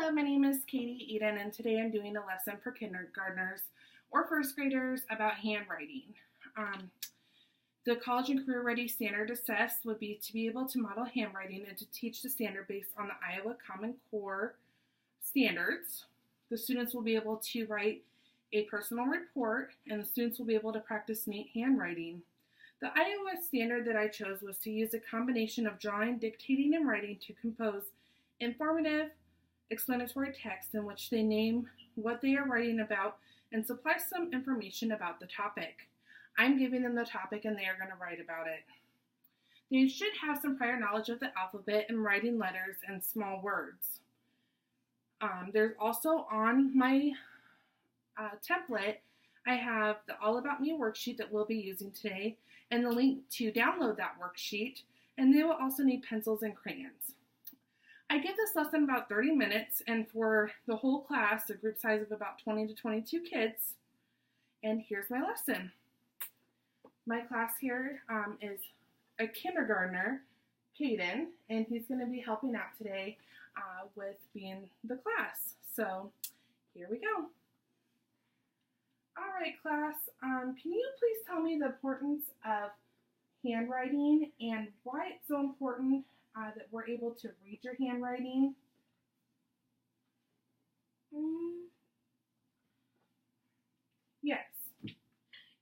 Hello, my name is Katie Eden, and today I'm doing a lesson for kindergartners or first graders about handwriting. The College and Career Ready Standard Assess would be to be able to model handwriting and to teach the standard based on the Iowa Common Core standards. The students will be able to write a personal report, and the students will be able to practice neat handwriting. The Iowa standard that I chose was to use a combination of drawing, dictating, and writing to compose informative, explanatory text in which they name what they are writing about and supply some information about the topic. I'm giving them the topic and they are going to write about it. They should have some prior knowledge of the alphabet and writing letters and small words. There's also on my template, I have the All About Me worksheet that we'll be using today and the link to download that worksheet, and they will also need pencils and crayons. I give this lesson about 30 minutes, and for the whole class, a group size of about 20 to 22 kids. And here's my lesson. My class here is a kindergartner, Caden, and he's going to be helping out today with being the class. So here we go. All right, class, can you please tell me the importance of handwriting and why it's so important that we're able to read your handwriting? Yes.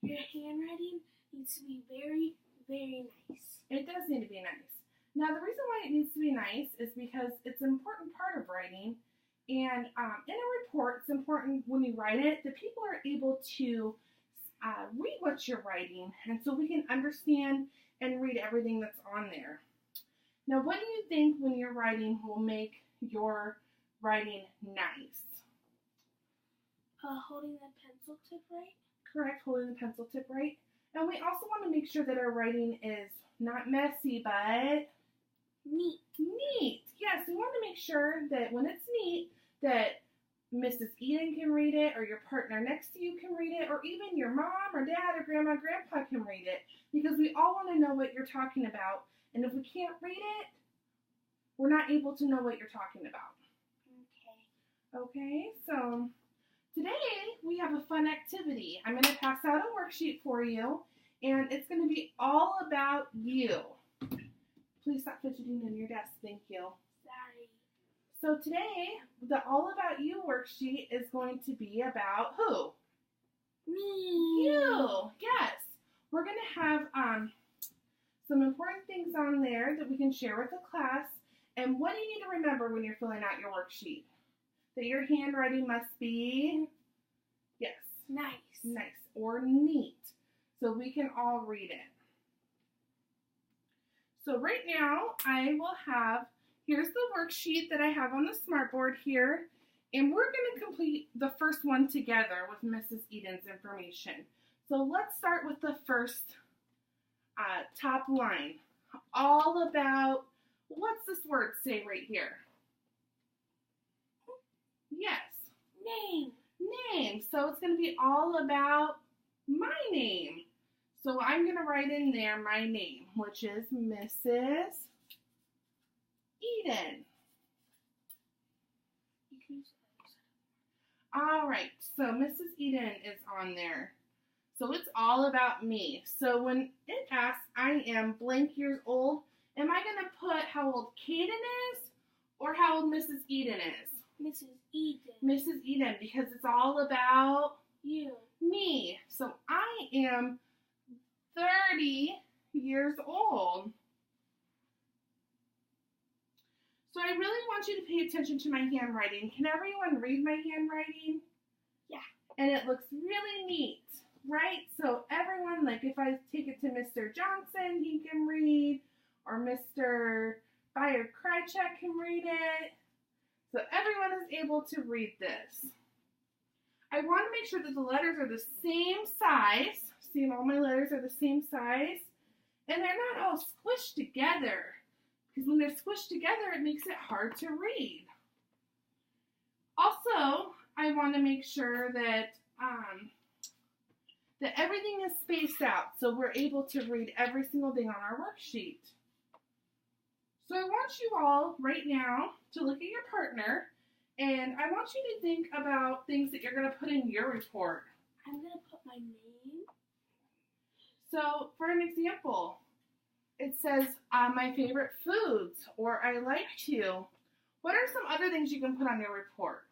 Your handwriting needs to be very, very nice. It does need to be nice. Now, the reason why it needs to be nice is because it's an important part of writing. And in a report, it's important when you write it that people are able to read what you're writing, and so we can understand and read everything that's on there. Now, what do you think when you're writing will make your writing nice? Holding the pencil tip right. Correct, holding the pencil tip right. And we also want to make sure that our writing is not messy, but neat. Neat. Yes, we want to make sure that when it's neat, that Mrs. Eden can read it, or your partner next to you can read it, or even your mom or dad or grandma, grandpa can read it, because we all want to know what you're talking about. And if we can't read it, we're not able to know what you're talking about. Okay, so today we have a fun activity. I'm going to pass out a worksheet for you, and it's going to be all about you. Please stop fidgeting in your desk. Thank you. Sorry. So today, the All About You worksheet is going to be about who? Me. You. Yes. We're going to have some important things on there that we can share with the class. And what do you need to remember when you're filling out your worksheet? That your handwriting must be, yes, nice or neat, so we can all read it. So right now, I will have, here's the worksheet that I have on the smartboard here, and we're going to complete the first one together with Mrs. Eden's information. So let's start with the first top line. All about, what's this word say right here? Yes. Name. So it's going to be all about my name. So I'm going to write in there my name, which is Mrs. Eden. All right, so Mrs. Eden is on there. So it's all about me. So when it asks, I am blank years old, am I going to put how old Caden is or how old Mrs. Eden is? Mrs. Eden. Mrs. Eden, because it's all about you. Me. So I am 30 years old. So I really want you to pay attention to my handwriting. Can everyone read my handwriting? Yeah. And it looks really neat, right? So everyone, like if I take it to Mr. Johnson, he can read, or Mr. Bayer Krychek can read it. So everyone is able to read this. I want to make sure that the letters are the same size. See, all my letters are the same size. And they're not all squished together. Because when they're squished together, it makes it hard to read. Also, I want to make sure that that everything is spaced out so we're able to read every single thing on our worksheet. So I want you all right now to look at your partner And I want you to think about things that you're going to put in your report. I'm going to put my name. So, for an example, it says my favorite foods, or I like to. What are some other things you can put on your report?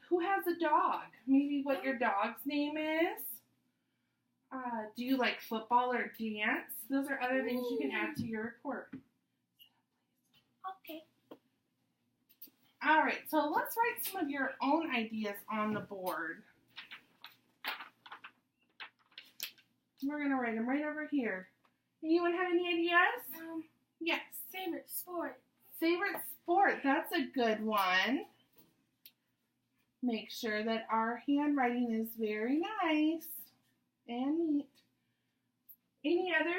Who has a dog? Maybe what your dog's name is. Do you like football or dance? Those are other things you can add to your report. Okay. All right, so let's write some of your own ideas on the board. We're going to write them right over here. Anyone have any ideas? Yes. Favorite sport. Favorite sport. That's a good one. Make sure that our handwriting is very nice and neat. Any other?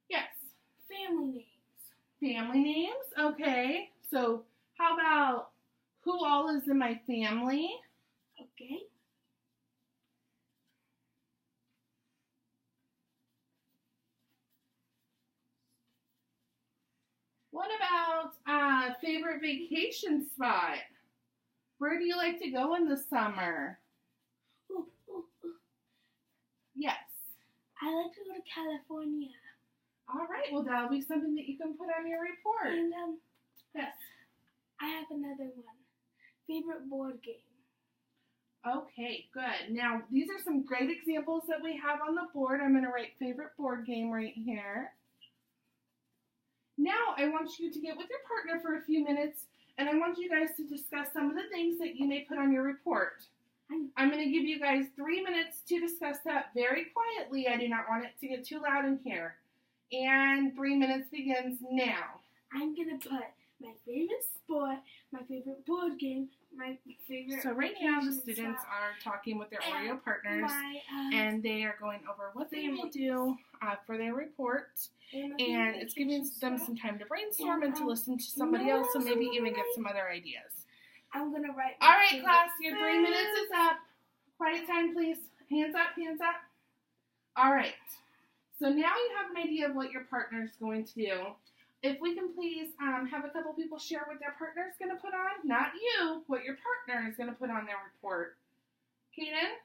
Yes. Family names. Family names? Okay. So how about who all is in my family? Okay. What about favorite vacation spot? Where do you like to go in the summer? Ooh. Yes. I like to go to California. All right. Well, that'll be something that you can put on your report. And yes. I have another one. Favorite board game. Okay, good. Now, these are some great examples that we have on the board. I'm going to write favorite board game right here. Now, I want you to get with your partner for a few minutes, and I want you guys to discuss some of the things that you may put on your report. I'm going to give you guys 3 minutes to discuss that very quietly. I do not want it to get too loud in here. And 3 minutes begins now. I'm going to put my favorite sport, my favorite board game, my favorite... So right now the students are talking with their Oreo partners, and they are going over what they will do for their report. And it's giving them some time to brainstorm and to listen to somebody else, and maybe even get some other ideas. I'm going to write... All right, class, your 3 minutes is up. Quiet time, please. Hands up, hands up. All right. So now you have an idea of what your partner is going to do. If we can please have a couple people share what their partner is going to put on. Not you, what your partner is going to put on their report. Kaden?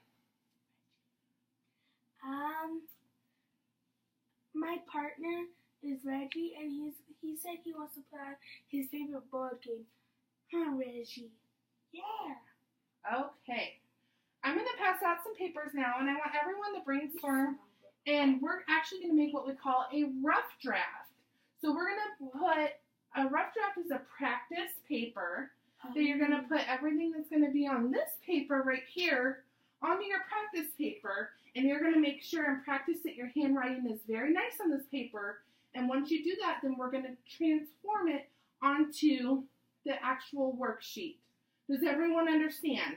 My partner is Reggie, and he said he wants to put on his favorite board game. Huh, Reggie? Yeah. Okay. I'm going to pass out some papers now, and I want everyone to brainstorm, and we're actually going to make what we call a rough draft. So we're going to put, a rough draft is a practice paper that you're going to put everything that's going to be on this paper right here onto your practice paper, and you're going to make sure and practice that your handwriting is very nice on this paper. And once you do that, then we're going to transform it onto the actual worksheet. Does everyone understand?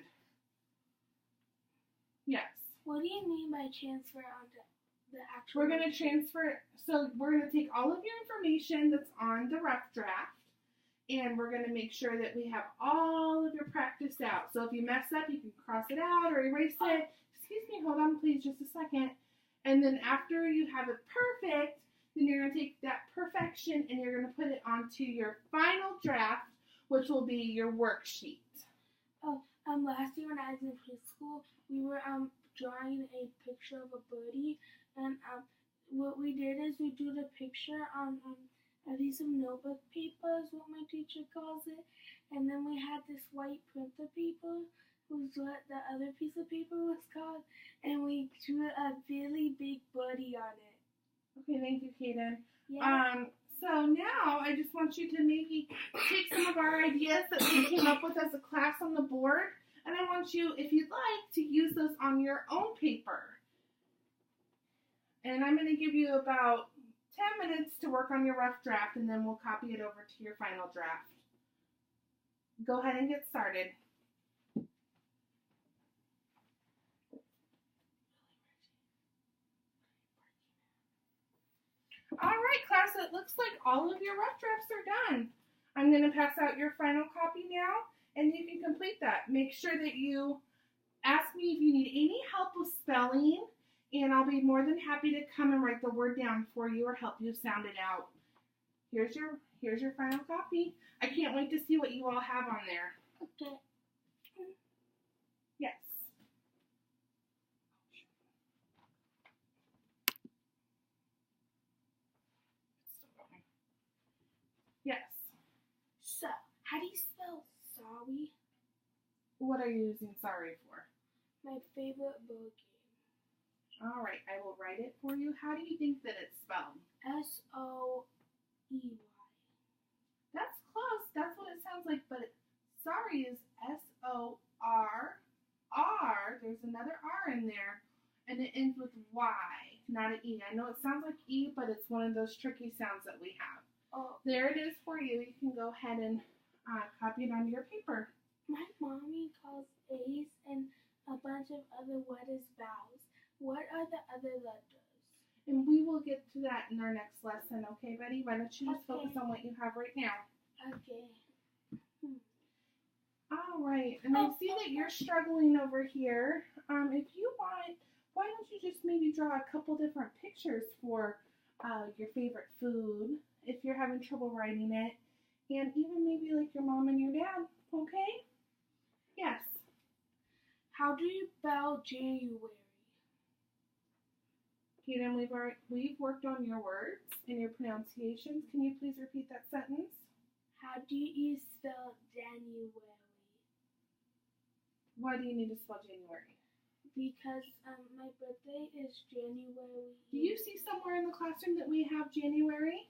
Yes. What do you mean by transfer onto the actual? We're going to transfer, so we're going to take all of your information that's on the rough draft, and we're going to make sure that we have all of your practice out. So if you mess up, you can cross it out or erase it. Excuse me, hold on please just a second. And then after you have it perfect, then you're going to take that perfection and you're going to put it onto your final draft, which will be your worksheet. Last year when I was in preschool, we were drawing a picture of a birdie, and what we did is we drew the picture on a piece of notebook paper, is what my teacher calls it, and then we had this white printer paper, who's what the other piece of paper was called, and we drew a really big birdie on it. Okay, thank you, Kaden. Yeah. So now I just want you to maybe take some of our ideas that we came up with as a class on the board, and I want you, if you'd like, to use those on your own paper. And I'm going to give you about 10 minutes to work on your rough draft, and then we'll copy it over to your final draft. Go ahead and get started. All right, class, it looks like all of your rough drafts are done. I'm going to pass out your final copy now, and you can complete that. Make sure that you ask me if you need any help with spelling, and I'll be more than happy to come and write the word down for you or help you sound it out. Here's your here's your final copy. I can't wait to see what you all have on there. Okay. Yes. Yes. So, how do you spell sorry? What are you using sorry for? My favorite board game. All right, I will write it for you. How do you think that it's spelled? S-O-E-Y. That's close. That's what it sounds like, but sorry is S-O-R-R. There's another R in there, and it ends with Y, not an E. I know it sounds like E, but it's one of those tricky sounds that we have. Oh, There it is for you. You can go ahead and copy it onto your paper. my mommy calls A's and a bunch of other letters vowels. What are the other letters? And we will get to that in our next lesson, okay, buddy? Why don't you just Okay. focus on what you have right now? Okay. All right, and I see that you're struggling over here. If you want, why don't you just maybe draw a couple different pictures for your favorite food, if you're having trouble writing it, and even maybe like your mom and your dad, okay? Yes. How do you spell January? Kaden, we've worked on your words and your pronunciations. Can you please repeat that sentence? How do you spell January? Why do you need to spell January? Because my birthday is January. Do you see somewhere in the classroom that we have January?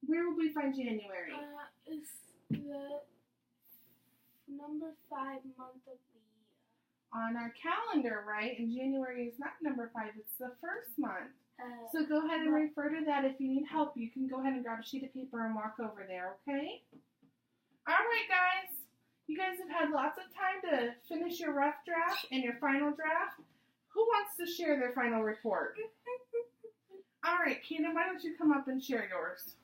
Where would we find January? It's the number 5 month of the year. On our calendar, right? And January is not number 5, it's the first month. So go ahead and refer to that. If you need help, you can go ahead and grab a sheet of paper and walk over there, okay? All right, guys. You guys have had lots of time to finish your rough draft and your final draft. Who wants to share their final report? All right, Kenan, why don't you come up and share yours?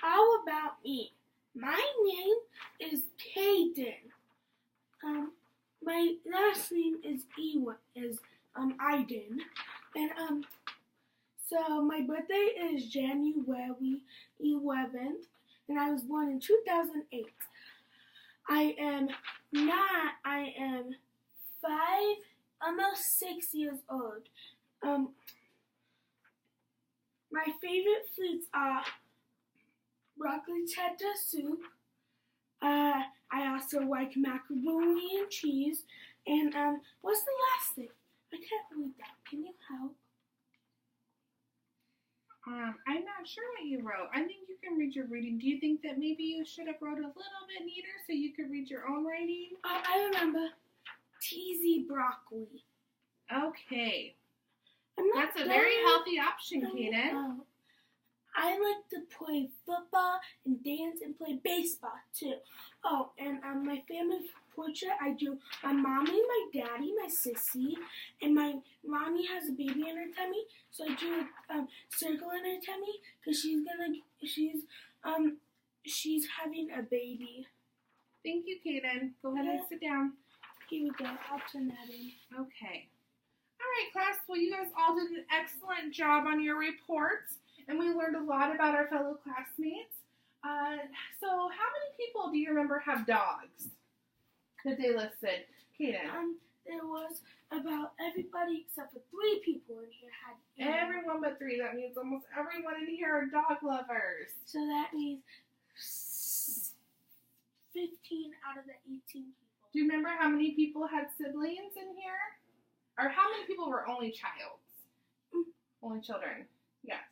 How about me? My name is Kaden. My last name is Iden. And so my birthday is January 11th, and I was born in 2008. I am 5, almost 6 years old. My favorite foods are broccoli cheddar soup. I also like macaroni and cheese. And what's the last thing? I can't read that. Can you help? I'm not sure what you wrote. I think you can read your reading. Do you think that maybe you should have wrote a little bit neater so you could read your own writing? I remember. Cheesy broccoli. Okay. I'm not That's a done. very healthy option, Kaden. Oh. I like to play football and dance and play baseball too. Oh, and my family portrait, I do my mommy, my daddy, my sissy, and my mommy has a baby in her tummy, so I do a circle in her tummy because she's having a baby. Thank you, Kaden. Go ahead and sit down. Here we go. I'll turn that in. Okay. All right, class. Well, you guys all did an excellent job on your reports, and we learned a lot about our fellow classmates. So how many people do you remember have dogs that they listed? Kaden? There was about everybody except for 3 people in here had Everyone but 3. That means almost everyone in here are dog lovers. So that means 15 out of the 18 people. Do you remember how many people had siblings in here? Or how many people were only childs? Only children. Yes.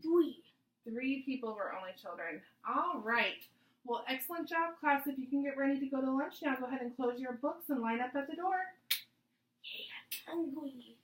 3. 3 people were only children. All right. Well, excellent job, class. If you can get ready to go to lunch now, go ahead and close your books and line up at the door. Yeah, I'm hungry.